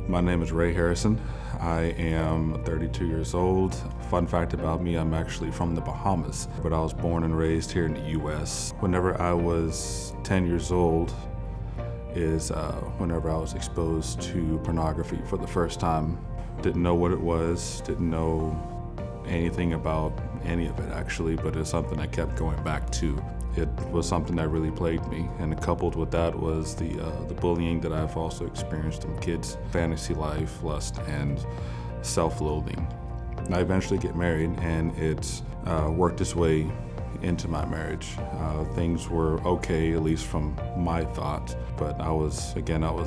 My name is Ray Harrison. I am 32 years old. Fun fact about me, I'm actually from the Bahamas, but I was born and raised here in the U.S. Whenever I was 10 years old is whenever I was exposed to pornography for the first time. Didn't know what it was, didn't know anything about any of it actually, but it's something I kept going back to. It was something that really plagued me, and coupled with that was the bullying that I've also experienced in kids, fantasy life, lust, and self-loathing. I eventually get married, and it worked its way into my marriage. Things were okay, at least from my thought, but I was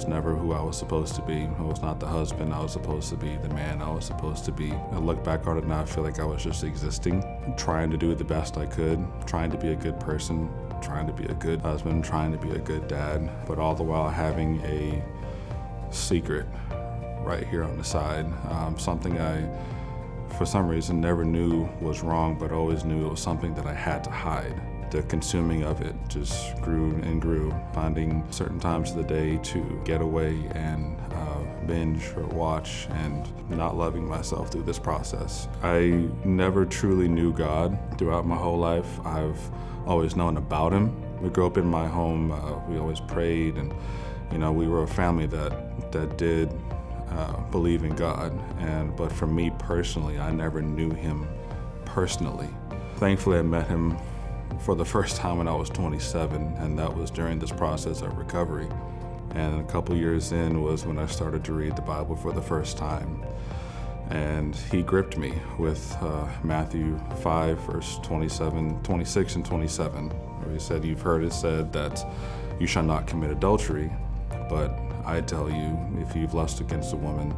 never who I was supposed to be. I was not the husband I was supposed to be, the man I was supposed to be. I look back on it now, I feel like I was just existing, trying to do the best I could, trying to be a good person, trying to be a good husband, trying to be a good dad, but all the while having a secret right here on the side, something I for some reason never knew was wrong, but always knew it was something that I had to hide. The consuming of it just grew and grew, finding certain times of the day to get away and binge or watch, and not loving myself through this process. I never truly knew God throughout my whole life. I've always known about Him. We grew up in my home, we always prayed, and we were a family that did believe in God, but for me personally, I never knew Him personally. Thankfully, I met Him for the first time when I was 27, and that was during this process of recovery. And a couple years in was when I started to read the Bible for the first time. And He gripped me with Matthew 5, verse 26 and 27, where He said, "You've heard it said that you shall not commit adultery, but I tell you, if you've lusted against a woman,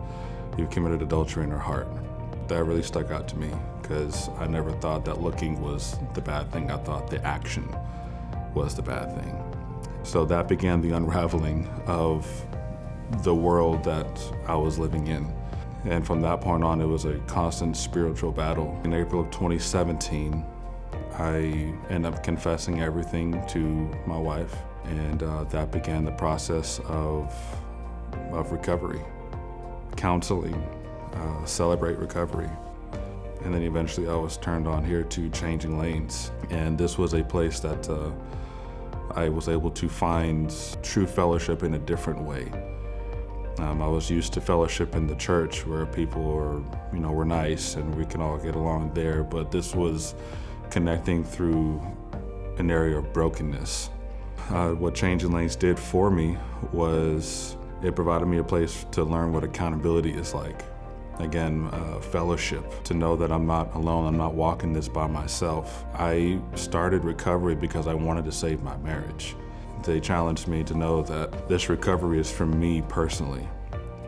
you've committed adultery in her heart." That really stuck out to me, because I never thought that looking was the bad thing. I thought the action was the bad thing. So that began the unraveling of the world that I was living in. And from that point on, it was a constant spiritual battle. In April of 2017, I ended up confessing everything to my wife, and that began the process of recovery, counseling, celebrate recovery. And then eventually I was turned on here to Changing Lanes. And this was a place that I was able to find true fellowship in a different way. I was used to fellowship in the church where people were nice and we can all get along there, but this was connecting through an area of brokenness. What Changing Lanes did for me was it provided me a place to learn what accountability is like. Again, fellowship, to know that I'm not alone, I'm not walking this by myself. I started recovery because I wanted to save my marriage. They challenged me to know that this recovery is for me personally,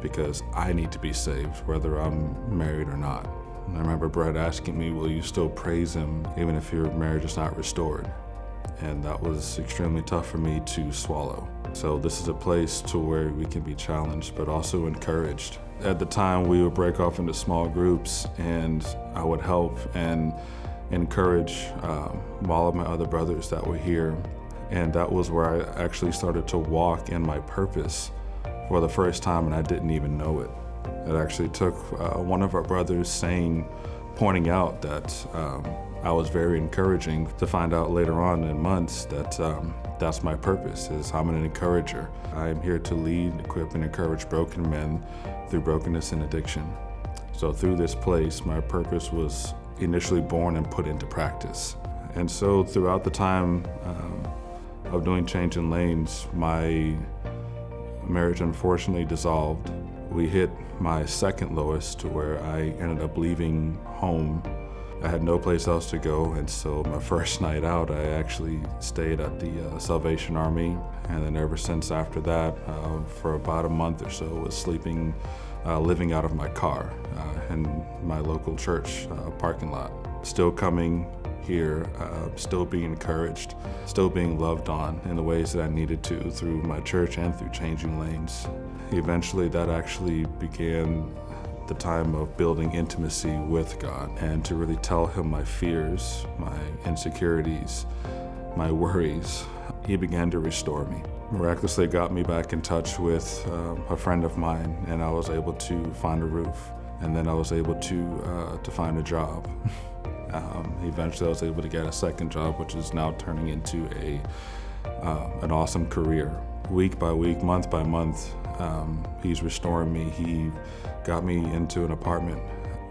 because I need to be saved, whether I'm married or not. And I remember Brett asking me, will you still praise Him even if your marriage is not restored? And that was extremely tough for me to swallow. So this is a place to where we can be challenged, but also encouraged. At the time, we would break off into small groups, and I would help and encourage all of my other brothers that were here. And that was where I actually started to walk in my purpose for the first time, and I didn't even know it. It actually took one of our brothers pointing out that I was very encouraging, to find out later on in months that that's my purpose, is I'm an encourager. I am here to lead, equip, and encourage broken men through brokenness and addiction. So through this place, my purpose was initially born and put into practice. And so throughout the time of doing Changing Lanes, my marriage unfortunately dissolved. We hit my second lowest, to where I ended up leaving home. I had no place else to go, and so my first night out, I actually stayed at the Salvation Army, and then ever since after that, for about a month or so, was living out of my car in my local church parking lot. Still coming here, still being encouraged, still being loved on in the ways that I needed to through my church and through Changing Lanes. Eventually, that actually began the time of building intimacy with God, and to really tell Him my fears, my insecurities, my worries. He began to restore me. miraculously got me back in touch with a friend of mine, and I was able to find a roof. And then I was able to find a job. Eventually I was able to get a second job, which is now turning into an awesome career. Week by week, month by month, he's restoring me. He got me into an apartment.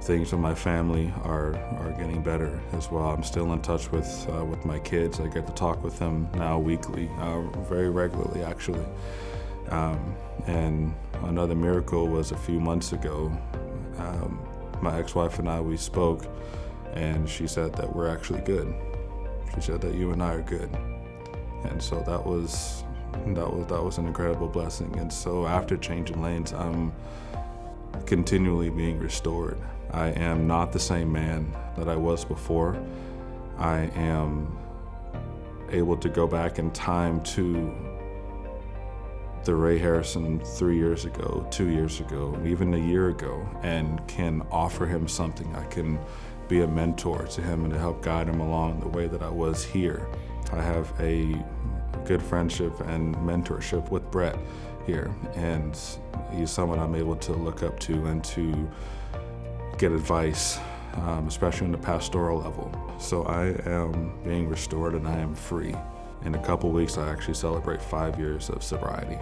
Things with my family are getting better as well. I'm still in touch with my kids. I get to talk with them now weekly, very regularly actually. And another miracle was a few months ago. My ex-wife and I, we spoke, and she said that we're actually good. She said that you and I are good. And so that was an incredible blessing. And so after changing lanes, I'm continually being restored. I am not the same man that I was before. I am able to go back in time to the Ray Harrison 3 years ago, 2 years ago, even a year ago, and can offer him something. I can be a mentor to him and to help guide him along the way that I was here. I have a good friendship and mentorship with Brett here, and he's someone I'm able to look up to and to get advice, especially on the pastoral level. So I am being restored and I am free. In a couple weeks, I actually celebrate 5 years of sobriety.